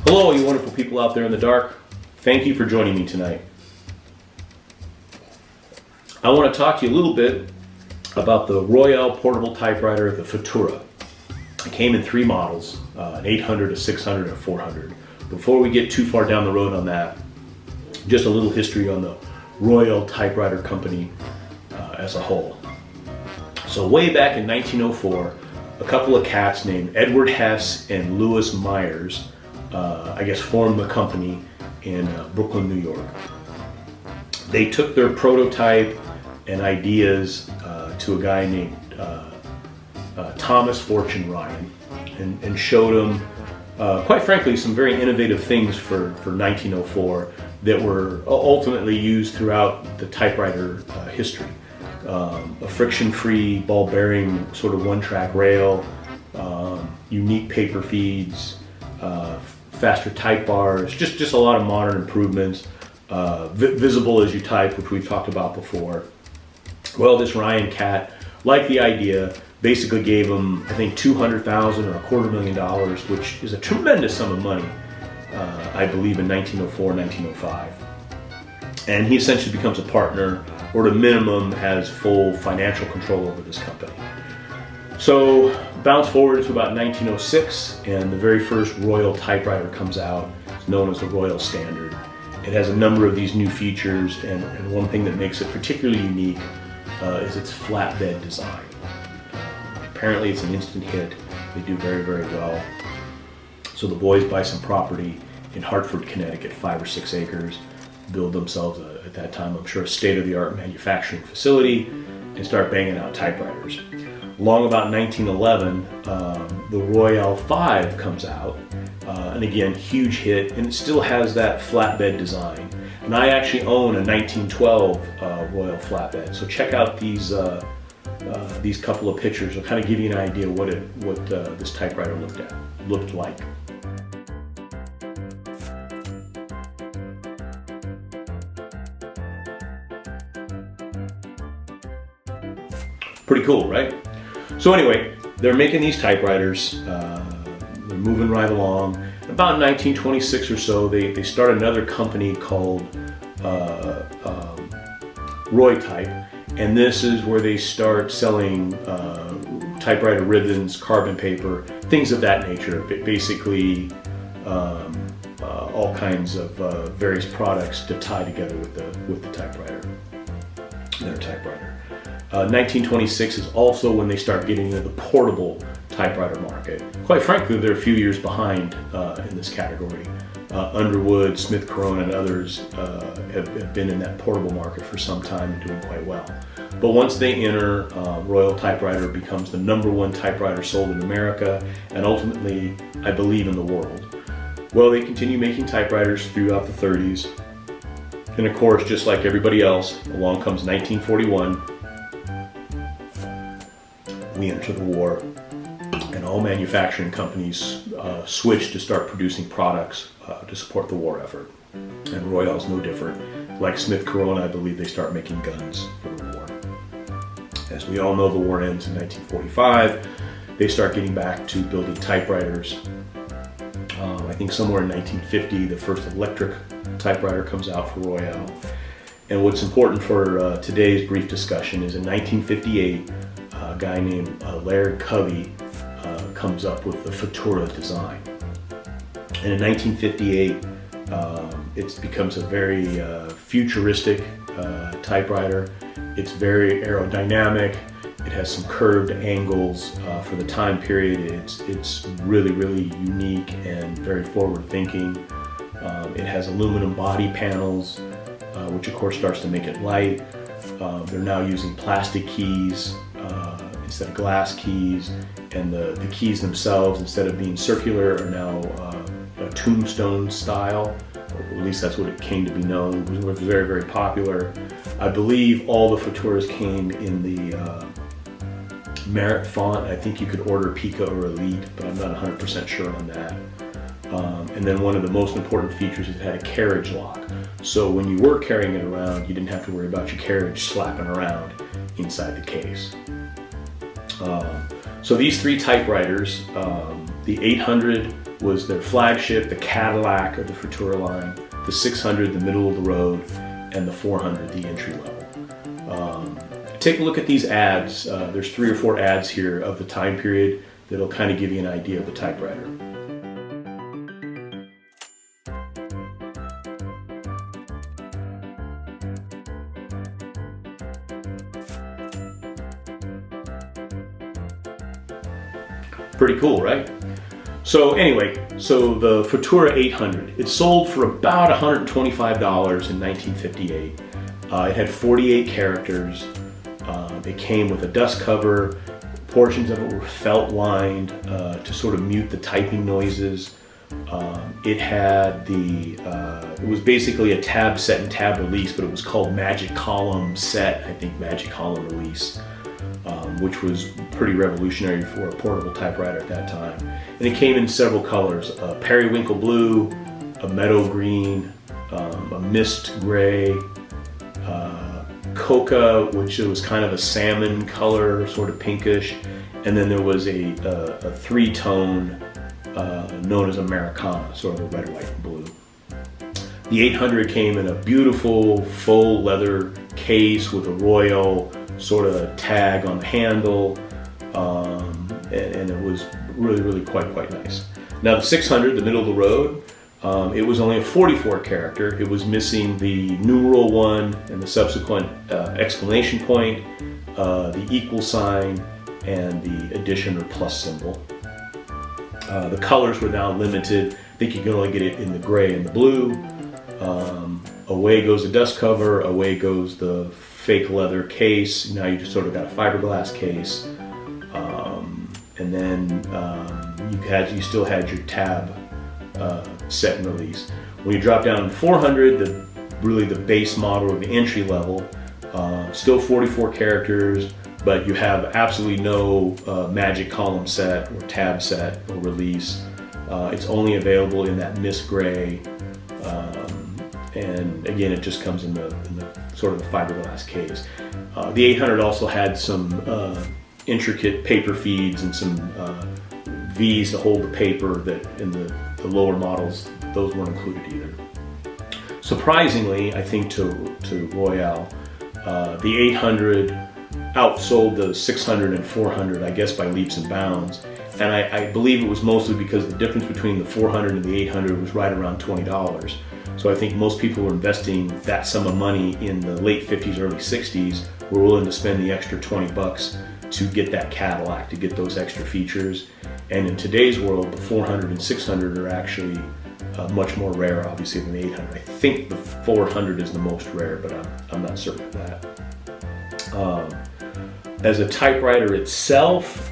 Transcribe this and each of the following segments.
Hello, you wonderful people out there in the dark. Thank you for joining me tonight. I want to talk to you a little bit about the Royale portable typewriter, the Futura. It came in three models, an 800, a 600, and a 400. Before we get too far down the road on that, just a little history on the Royale Typewriter Company as a whole. So way back in 1904, a couple of cats named Edward Hess and Lewis Myers, formed the company in Brooklyn, New York. They took their prototype and ideas to a guy named Thomas Fortune Ryan and showed him, quite frankly, some very innovative things for 1904 that were ultimately used throughout the typewriter history. A friction-free ball-bearing sort of one-track rail, unique paper feeds, faster type bars, just a lot of modern improvements, visible as you type, which we've talked about before. Well, this Ryan cat liked the idea, basically gave him, I think, $200,000 or $250,000, which is a tremendous sum of money, I believe in 1904, 1905. And he essentially becomes a partner, or at a minimum has full financial control over this company. So bounce forward to about 1906, and the very first Royale typewriter comes out. It's known as the Royale Standard. It has a number of these new features, and one thing that makes it particularly unique is its flatbed design. Apparently it's an instant hit. They do very, very well. So the boys buy some property in Hartford, Connecticut, 5 or 6 acres, build themselves, at that time, I'm sure, a state-of-the-art manufacturing facility, and start banging out typewriters. Along about 1911, the Royale 5 comes out, and again, huge hit, and it still has that flatbed design. And I actually own a 1912 Royale flatbed, so check out these couple of pictures. They'll kind of give you an idea what this typewriter looked like. Pretty cool, right? So anyway, they're making these typewriters. They're moving right along. About 1926 or so, they start another company called Roy Type, and this is where they start selling typewriter ribbons, carbon paper, things of that nature. Basically, all kinds of various products to tie together with the typewriter, their typewriter. 1926 is also when they start getting into the portable typewriter market. Quite frankly, they're a few years behind in this category. Underwood, Smith Corona, and others have been in that portable market for some time and doing quite well. But once they enter, Royale Typewriter becomes the #1 typewriter sold in America, and ultimately, I believe, in the world. Well, they continue making typewriters throughout the 30s. And of course, just like everybody else, along comes 1941. We enter the war, and all manufacturing companies switch to start producing products to support the war effort. And Royale's no different. Like Smith Corona, I believe they start making guns for the war. As we all know, the war ends in 1945. They start getting back to building typewriters. I think somewhere in 1950, the first electric typewriter comes out for Royale. And what's important for today's brief discussion is in 1958, a guy named Laird Covey comes up with the Futura design. And in 1958, it becomes a very futuristic typewriter. It's very aerodynamic. It has some curved angles for the time period. It's really, really unique and very forward-thinking. It has aluminum body panels, which of course starts to make it light. They're now using plastic keys instead of glass keys, and the keys themselves, instead of being circular, are now a tombstone style, or at least that's what it came to be known. It was very, very popular. I believe all the Futuras came in the Merit font. I think you could order Pica or Elite, but I'm not 100% sure on that. And then one of the most important features is it had a carriage lock. So when you were carrying it around, you didn't have to worry about your carriage slapping around inside the case. So these three typewriters, The 800 was their flagship, the Cadillac of the Futura line. The 600, the middle of the road, and the 400, the entry level. Take a look at these ads. There's 3 or 4 ads here of the time period that'll kind of give you an idea of the typewriter. Pretty cool, right? So anyway, the Futura 800, it sold for about $125 in 1958. It had 48 characters. It came with a dust cover. Portions of it were felt lined to sort of mute the typing noises. It had it was basically a tab set and tab release, but it was called Magic Column Set, I think Magic Column Release, which was pretty revolutionary for a portable typewriter at that time. And it came in several colors, periwinkle blue, a meadow green, a mist gray, coca, which was kind of a salmon color, sort of pinkish, and then there was a 3-tone known as Americana, sort of a red, white, and blue. The 800 came in a beautiful faux leather case with a royal sort of tag on the handle, and it was really quite nice. Now the 600, the middle of the road, it was only a 44 character. It was missing the numeral 1 and the subsequent exclamation point, the equal sign, and the addition or plus symbol. The colors were now limited. I think you can only get it in the gray and the blue. Away goes the dust cover, away goes the fake leather case. Now you just sort of got a fiberglass case. And then you still had your tab set and release. When you drop down to 400, really the base model or the entry level, still 44 characters, but you have absolutely no magic column set or tab set or release. It's only available in that mist gray, and again, it just comes in the sort of the fiberglass case. The 800 also had some intricate paper feeds and some V's to hold the paper that in the lower models, those weren't included either. Surprisingly, I think to Royale, the 800 outsold the 600 and 400, I guess by leaps and bounds. And I believe it was mostly because the difference between the 400 and the 800 was right around $20. So I think most people were investing that sum of money in the late 50s, early 60s, were willing to spend the extra $20 to get that Cadillac, to get those extra features. And in today's world, the 400 and 600 are actually much more rare, obviously, than the 800. I think the 400 is the most rare, but I'm not certain of that. As a typewriter itself,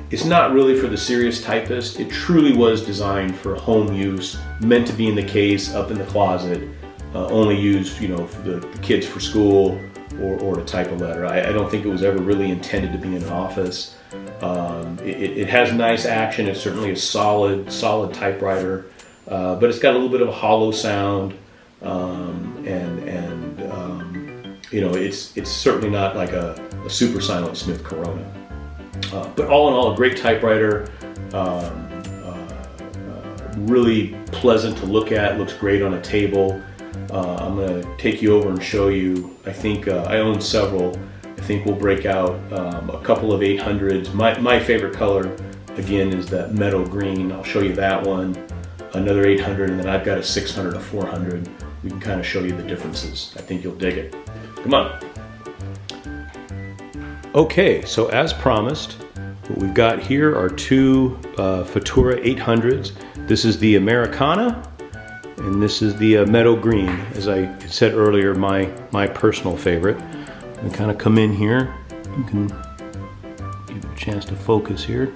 it's not really for the serious typist. It truly was designed for home use, meant to be in the case, up in the closet, only used, for the kids for school or to type a letter. I don't think it was ever really intended to be in an office. It has nice action. It's certainly a solid typewriter, but it's got a little bit of a hollow sound, it's certainly not like a super silent Smith Corona. But all in all, a great typewriter, really pleasant to look at, looks great on a table. I'm going to take you over and show you, I think I own several. I think we'll break out a couple of 800s. My favorite color, again, is that meadow green. I'll show you that one, another 800, and then I've got a 600, a 400. We can kind of show you the differences. I think you'll dig it. Come on. Okay, so as promised, what we've got here are two Futura 800s. This is the Americana, and this is the meadow green. As I said earlier, my personal favorite. We kind of come in here. You can give it a chance to focus here.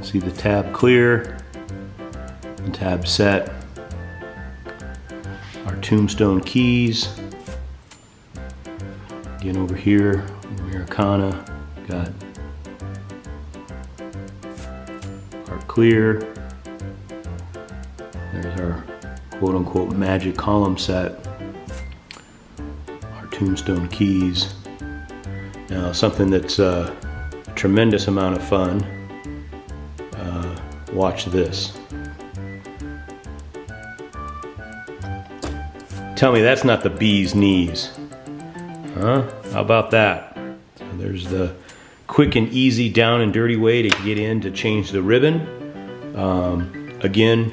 See the tab clear, the tab set. Our tombstone keys. Again, over here, Americana, got our clear. There's our quote-unquote magic column set. Our tombstone keys. Now, something that's a tremendous amount of fun Watch this. Tell me that's not the bee's knees. Huh? How about that? So there's the quick and easy down and dirty way to get in to change the ribbon. Again,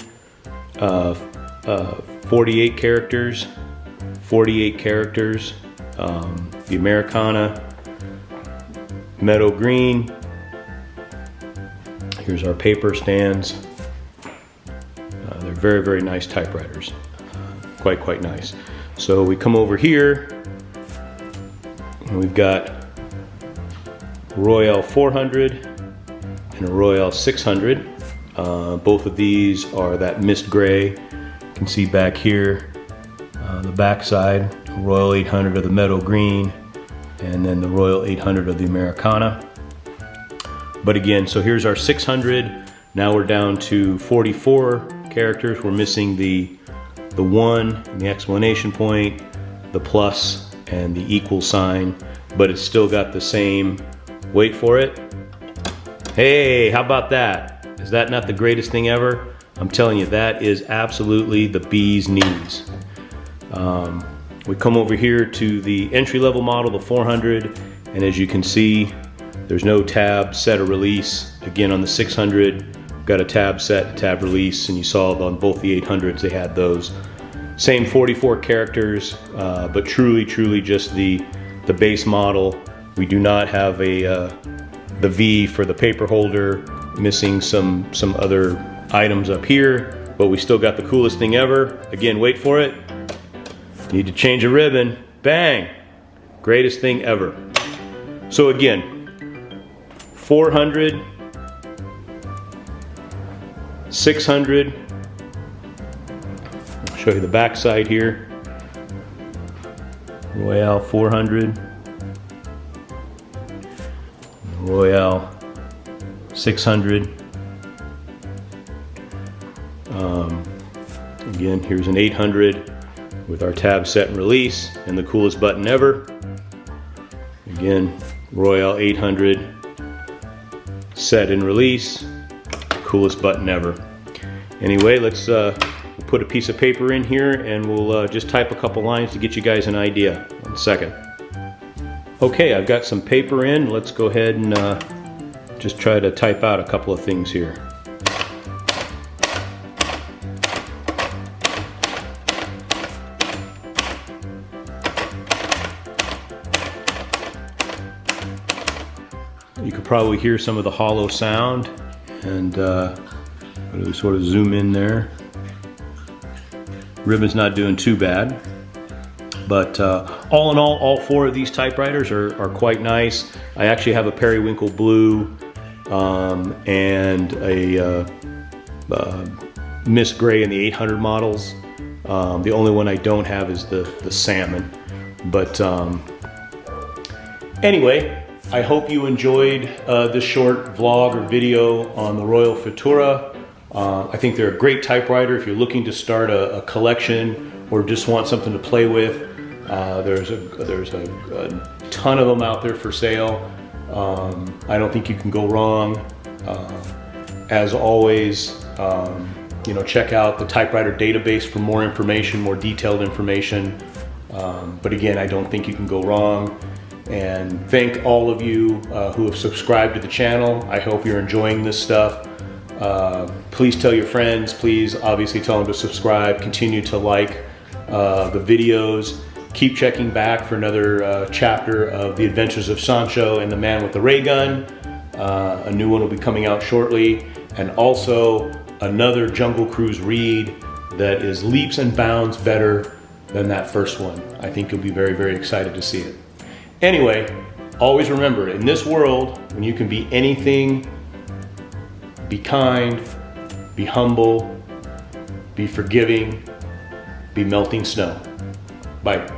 48 characters, 48 characters. The Americana, meadow green. Here's our paper stands. They're very, very nice typewriters. Quite nice. So we come over here and we've got Royale 400 and a Royale 600. Both of these are that mist gray. You can see back here, the back side, Royal 800 of the meadow green, and then the Royal 800 of the Americana. But again, so here's our 600. Now we're down to 44 characters. We're missing the 1, and the exclamation point, the plus, and the equal sign, but it's still got the same, wait for it. Hey, how about that? Is that not the greatest thing ever? I'm telling you, that is absolutely the bee's knees. We come over here to the entry-level model, the 400, and as you can see, there's no tab, set, or release. Again, on the 600, we've got a tab set, a tab release, and you saw on both the 800s they had those. Same 44 characters, but truly just the base model. We do not have the V for the paper holder, missing some other items up here, but we still got the coolest thing ever. Again, wait for it. Need to change a ribbon. Bang! Greatest thing ever. So again, 400, 600. I'll show you the back side here. Royale 400. Royale 600. Again, here's an 800 with our tab set and release and the coolest button ever. Again, Royale 800 set and release, coolest button ever. Anyway, let's put a piece of paper in here and we'll just type a couple lines to get you guys an idea. 1 second. Okay, I've got some paper in. Let's go ahead and just try to type out a couple of things here. You could probably hear some of the hollow sound, and really sort of zoom in there. Ribbon's not doing too bad, but all in all 4 of these typewriters are quite nice. I actually have a periwinkle blue and a mist gray in the 800 models. The only one I don't have is the salmon. But anyway, I hope you enjoyed this short vlog or video on the Royal Futura. I think they're a great typewriter if you're looking to start a collection or just want something to play with. There's a ton of them out there for sale. I don't think you can go wrong. As always, check out the typewriter database for more information, more detailed information. But again, I don't think you can go wrong. And thank all of you who have subscribed to the channel. I hope you're enjoying this stuff. Please tell your friends. Please obviously tell them to subscribe. Continue to like the videos. Keep checking back for another chapter of The Adventures of Sancho and the Man with the Ray Gun. A new one will be coming out shortly. And also another Jungle Cruise read that is leaps and bounds better than that first one. I think you'll be very, very excited to see it. Anyway, always remember, in this world, when you can be anything, be kind, be humble, be forgiving, be melting snow. Bye.